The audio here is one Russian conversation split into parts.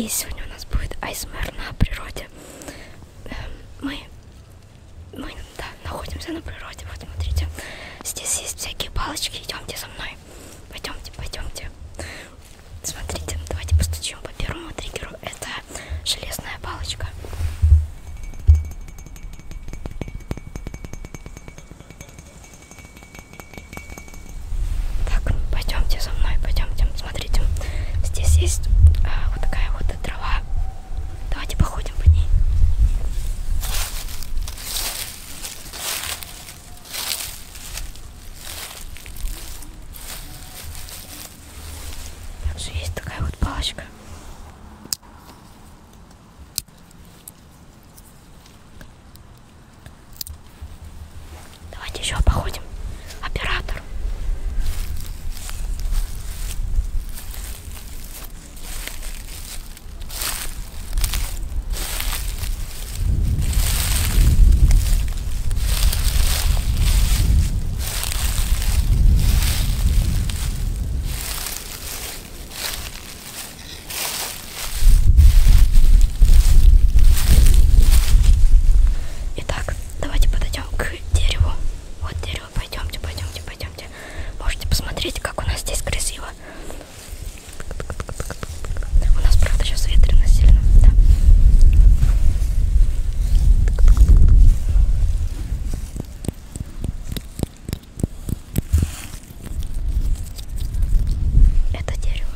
И сегодня у нас будет АСМР на природе. Мы да, находимся на природе. Вот смотрите, здесь есть всякие палочки. Идемте за мной. Пойдемте, пойдемте. Смотрите, давайте постучим по первому триггеру. Это железная палочка. Так, пойдемте за мной, пойдемте. Смотрите, здесь есть вот такая вот трава. Давайте походим по ней. Также есть такая вот палочка. Давайте еще походим. Оператор. Итак, давайте подойдем к дереву. Вот дерево, пойдемте, пойдемте, пойдемте. Можете посмотреть, как у нас здесь красиво. У нас, правда, сейчас ветрено сильно, да. Это дерево.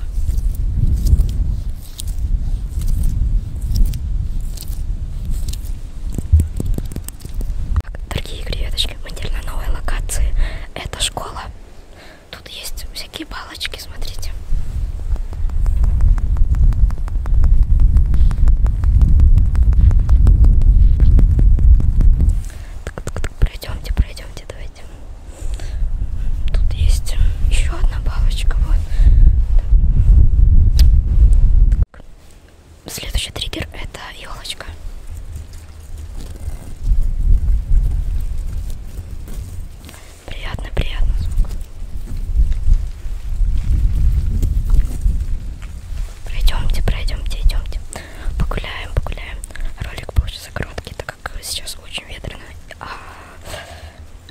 Дорогие креветочки, мы теперь на новой локации. Это школа. Тут есть всякие палочки, смотрите. Пройдемте, пройдемте, давайте. Тут есть еще одна палочка, вот. Следующий триггер — это елочка. Приятно, приятно звук. Пройдемте, пройдемте, идемте. Погуляем, погуляем. Ролик получится короткий, так как сейчас очень ветрено.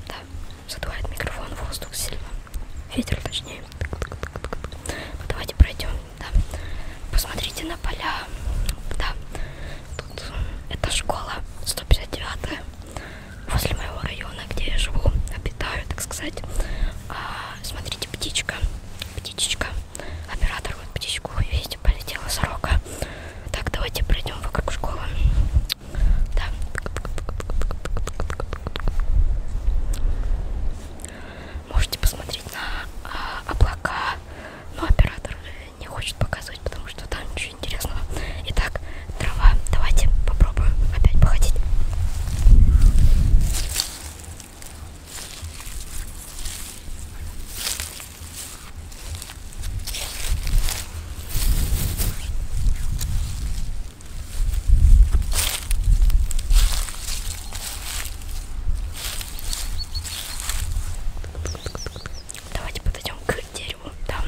Да, задувает микрофон, воздух сильно. Ветер точнее. Ну, давайте пройдем, да. Посмотрите на поля. Да, тут это школа 159-я. Возле моего района, где я живу, обитаю, так сказать. Смотрите, птичка. Птичечка. Оператор, вот птичку, видите, полетела сорока. Так, давайте пройдем вокруг школы. Да. Можете посмотреть на облака. Но оператор не хочет показывать, потому что там ничего интересного. Итак, трава. Давайте попробуем опять походить. Давайте подойдем к дереву. Там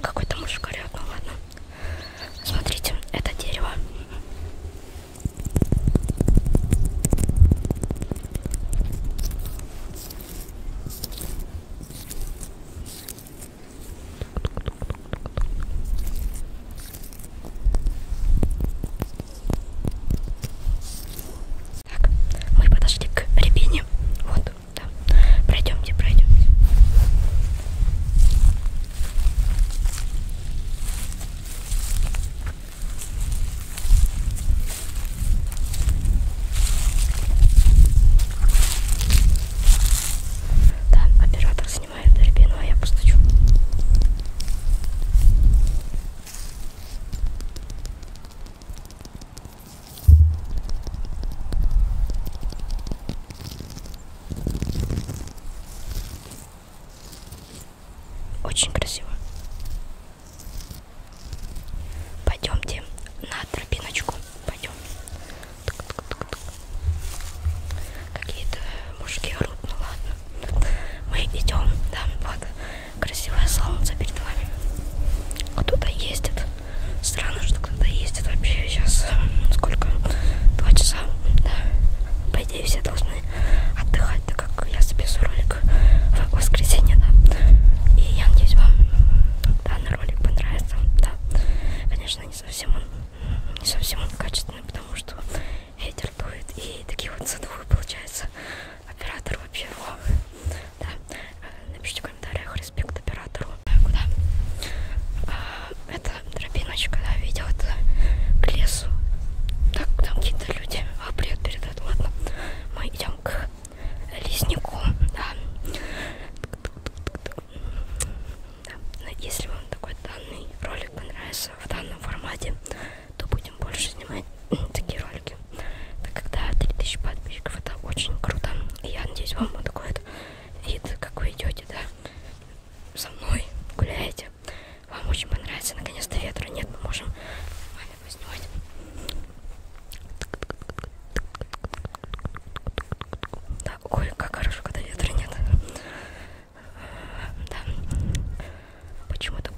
какой-то мужик орет, ну ладно. Смотрите, это дерево. Так, мы подошли к рябине. Вот, да. Пройдемте, пройдемте. Да, оператор снимает рябину, а я постучу. Очень красиво. Пойдемте на тропиночку. Пойдем. Какие-то мужики орут, ну ладно. Мы идем, да, вот. Красивое солнце перед вами. Кто-то ездит. со мной гуляете. Вам очень понравится. Наконец-то ветра нет. Мы можем маме поснимать. Да, ой, как хорошо, когда ветра нет. Да. Почему я так